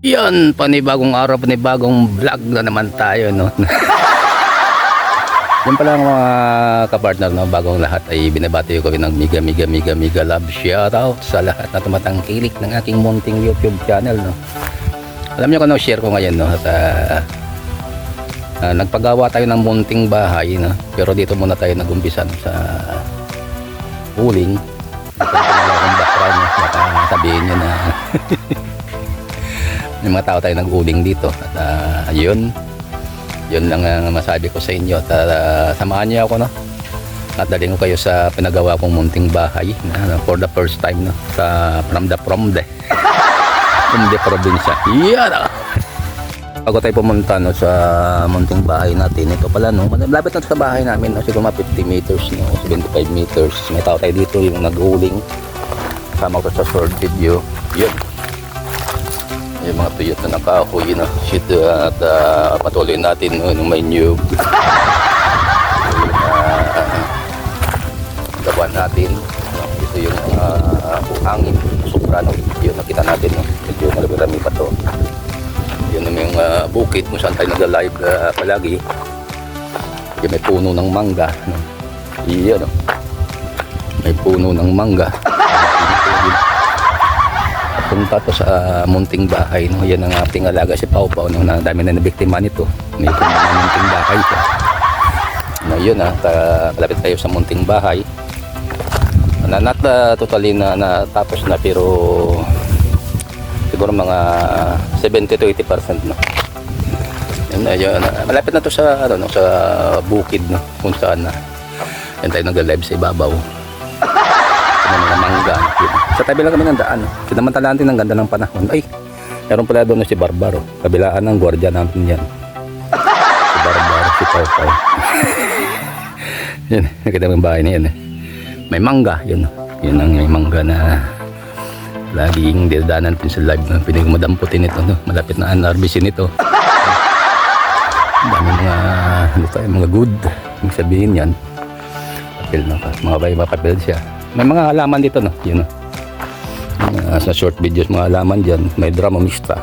Yan, panibagong araw, panibagong vlog na naman tayo, no? Yan pala mga kapartner, no? Bagong lahat ay binabati ko ng mega love shoutout sa lahat na tumatangkilik ng aking munting YouTube channel, no? Alam niyo kung ano share ko ngayon, no? At nagpagawa tayo ng munting bahay, no? Pero dito muna tayo nagumpisan sa uling. Ito na akong background, no? Baka sabihin nyo na may mga tao tayo nag-uling dito at yun lang ang masabi ko sa inyo at samahan niyo ako, no? At dalhin ko kayo sa pinagawa kong munting bahay na for the first time, no? From the probinsya. Yeah! Bago tayo pumunta, no, sa munting bahay natin, ito pala, no, malapit na sa bahay namin, no? Siguro mga 50 meters, no? 75 meters. May tao tayo dito yung nag-uling, kasama ko sa short video. Yun yung mga tuyot na nakahoy, no? Shit, at patuloy natin, no, nung may new gawa natin, no? Ito yung hangin sobra, no? Yun nakita natin, no? Medyo marami pa to. Yun yung bukid kung saan tayo nag-live palagi. Yung may puno ng mangga, no? Iyan, no? May puno ng mangga. Punta to sa munting bahay, no? Yan ang ating alaga si Pau Pau, no? Na dami na nabiktima nito. May munting bahay ito. No, yun, kalapit tayo sa munting bahay. Not totally na tapos na, pero siguro mga 70 to 80%, no? Yun, malapit na to sa ano, no, sa bukid, no? Kung saan yan tayo nag-live sa ibabaw. Mga mangga, yun. Sa tabi lang kami ng daan, sinamantala natin ang ganda ng panahon. Ay, meron pala doon si Barbaro, kabilaan ng gwardiya natin yan, si Barbaro, si Pau Pau. Yan, nakita mo yung bahay na yan, may mangga, yun ang may mangga na laging dinadaanan natin sa live, no? Pwede kong madamputin ito, no? Malapit na unharvestin ito. Dami mga ano tayo, mga good, yung sabihin yan papel, no? Mga bahay mapapel siya. May mga halaman dito, no? Yun, no? Sa short videos, mga halaman dyan. May drama mista.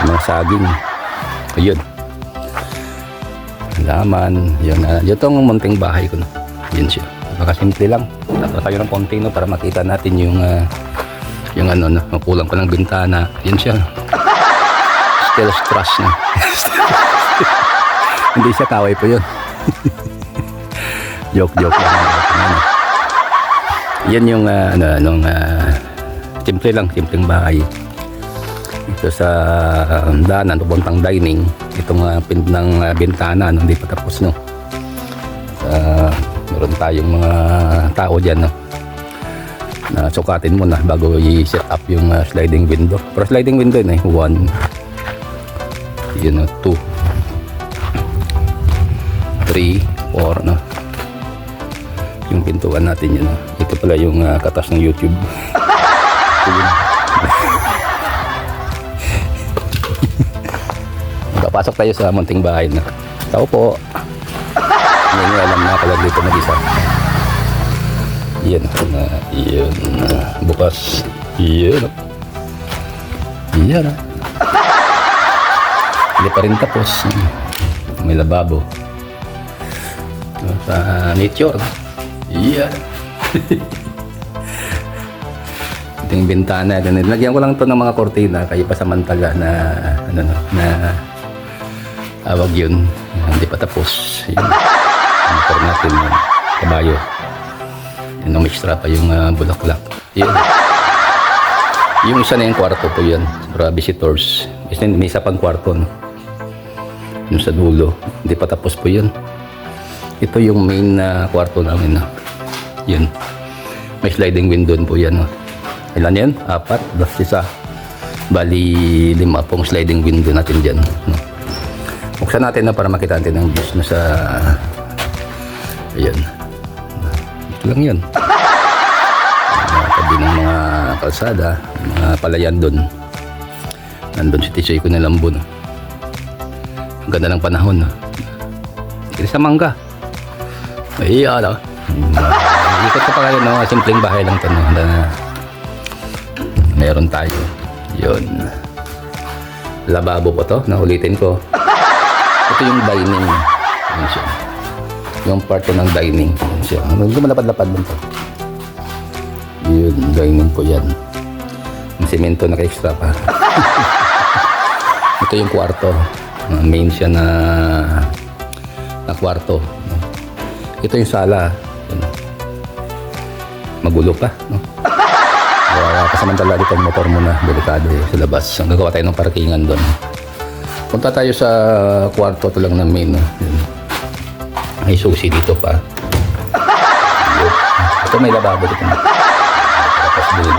Mga saging. Ayun. Halaman. Yun. Yun itong munting bahay ko, no? Yun siya. Simple lang. Tatlo tayo ng konti, no? Para makita natin yung ano, no? Makulang pa ng bintana. Yun siya. Still strass, no? Hindi siya kaway po yun. Joke lang. Yan yung simpleng bahay. Ito sa daanan papuntang dining. Itong ng bintana, no, hindi pa tapos, no. Meron tayong mga tao dyan, no, na sukatin mo na bago i-set up yung sliding window. Pero sliding window yun, 1, yun, 2, 3, 4, no. Yung pintuan natin yun, no? Ito pala yung katas ng YouTube. Papasok tayo sa munting bahay, na tao po. Hindi nyo alam na pala dito mag-isa. Yan, yun, bukas. Yan, hindi pa rin tapos. May lababo sa nature. Yeah. Ito yung bintana. Lagyan ko lang ito ng mga kortina kaya pasamantala na ano, na awag yun. Hindi pa tapos. Yun. Motor natin yung kabayo. Yun ang extra pa yung bulaklak. Yun. Yung isa na yung kwarto po yan para visitors. May isa pang kwarto, no? Yung sa dulo. Hindi pa tapos po yun. Ito yung main kwarto namin, no? Yun. May sliding window po yan, no? Ilan yan? 4, 1. Bali 5 pong sliding window natin dyan, no? Buksan natin na para makita natin ang views na sa ayan. Ito lang yan. Tabi ng mga kalsada, mga palayan doon. Nandun si Tisoy ko na Lambo, no? Ang ganda ng panahon, no? Kaya sa mangga. Ay, ano? Ikot ko pa kayo, no? Simpleng bahay lang ito, no? Meron tayo. Yun. lababo po to, naulitin ko. Ito yung dining. Yan siya. Yung part ko ng dining. Yan siya. Hindi malapad-lapad lang to. Yun, dining po yan. Yung semento naka-extra pa. Ito yung kwarto. Main siya na kwarto. Ito yung sala. Yan. Magulo pa. No? Kasamantala dito ang motor mo na. Delikado sa labas. Ang gagawa tayo ng parkingan doon. Punta tayo sa kwarto. Ito lang na main. No? May susi dito pa. Ito may lababo dito. Tapos din.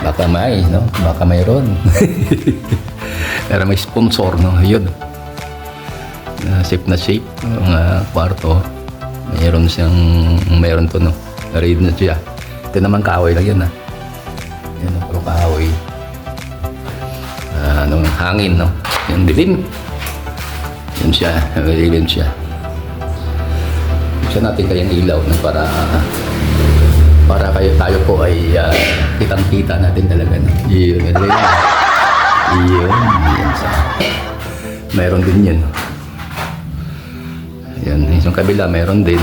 Baka may, no? Baka mayroon. Pero may sponsor, no? Yun. Safe na safe. Ang kwarto. Mayroon to, no? Read na siya. Ito naman kahoy lang yun, ha? Yan, puro kahoy. Hangin, no? Yung dilim. Yun siya. Dilim siya. Siya natin kayang ilaw, no? Para tayo po ay kitang-kita natin talaga. No? Yun. Mayroon din yun. Yan, yung kabila mayroon din.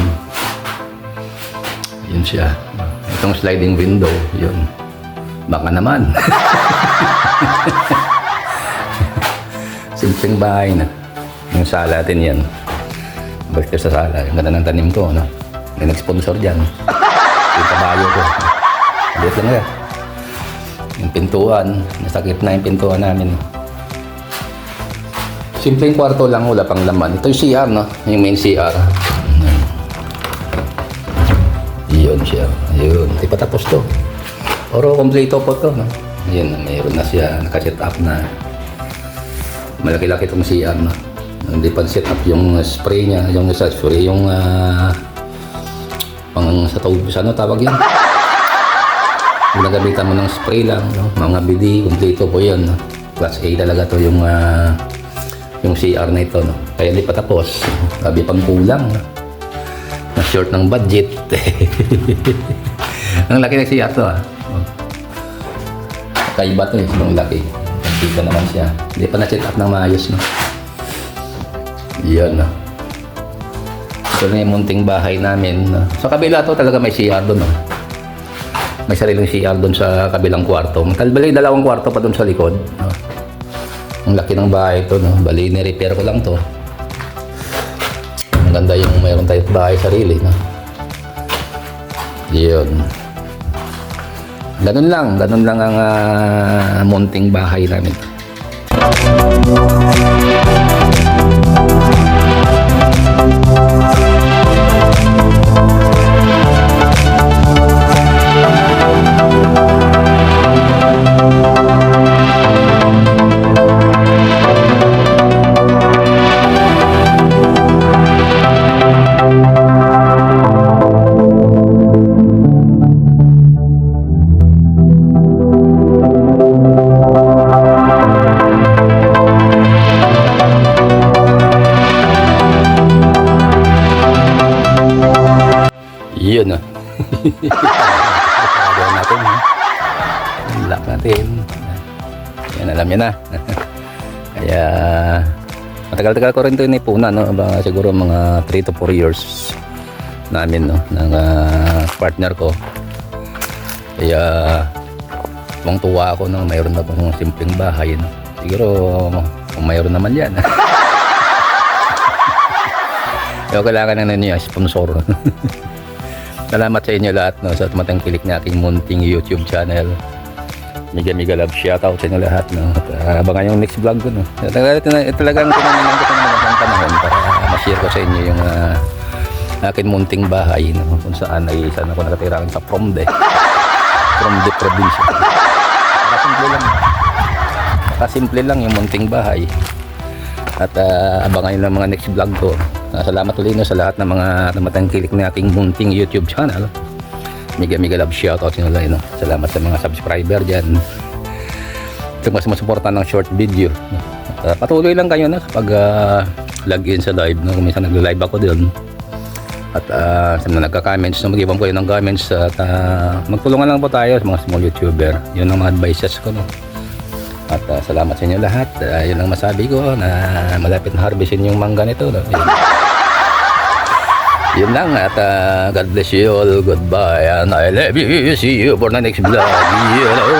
Yun siya. Itong sliding window, yun. Baka naman. Simpleng bahay na. Yung sala natin yan. Balik sa sala. Yung ganda ng tanim ko, no? May nag-sponsor dyan. Yung kabayo ko. Ulit lang yan. Yung pintuan. Nasakit na yung pintuan namin. Simpleng kwarto lang, wala pang laman. Ito yung CR, no? Yung main CR. Yun siya. Yun. Di pa tapos to. Oro, kompleto po to, no? Yun, mayroon na siya. Nakaset up na. Malaki-laki itong CR, no? Hindi pa set up yung spray niya. Yung spray, yung pang sa tubig. Ano tawag yan? Ginagamitan mo ng spray lang, no? Mga bidi, kompleto po yan, no? Class A talaga to yung CR na ito, no? Kaya hindi pa tapos. Sabi pang kulang, no? Na short ng budget. Ang laki ng CR to, Kaiba to, yung laki. Dito naman siya. Hindi pa na-set up ng maayos, no? Yan, no? Ito na yung munting bahay namin, no? Sa kabila to talaga may CR doon, no? May sariling CR doon sa kabilang kwarto. Bali, dalawang kwarto pa doon sa likod, no? Ang laki ng bahay ito, no? Bali, ni-repair ko lang to. Ang ganda yung mayroon tayong bahay sarili, no? Yun. Ganun lang ang munting bahay namin. Yun, no? Gawin natin, no? Lock natin. Yan, alam niya na. Kaya matagal-tagal ko rin ito inipunan, no? Siguro mga 3 to 4 years namin, no? Ng partner ko. Kaya tuwang-tuwa ako nang mayroon na pong simpleng bahay, no? Siguro kung mayroon naman yan. Kaya kailangan na ninyo sponsor. Salamat sa inyo lahat, no, sa tumatangkilik na aking munting YouTube channel. Miga love shoutout sa inyo lahat, no. At abangan yung next vlog ko, no. Talagang tinanong ko ng panahon para ma-share ko sa inyo yung aking munting bahay, no, kung saan ako nakatira sa Promde probinsya. Simple lang yung munting bahay. At abangan nyo lang mga next vlog ko. Salamat ulit, no, sa lahat ng mga tumatangkilik na aking munting YouTube channel. Miga love shoutout sa inyo, no. Salamat sa mga subscriber dyan. Ito mas masuportan ng short video, no. Patuloy lang kayo, no, kapag log in sa live, no. Kung minsan nag-live ako doon. At sa mga nagka-comments, no, mag-ibang ko yun ng comments. At magtulungan lang po tayo sa mga small YouTuber. Yun ang mga advices ko, no. At salamat sa inyo lahat. Yun lang masabi ko na malapit na harvestin yung mangga nito. No? Yun lang at God bless you all. Goodbye and I love you. See you for the next vlog. You know?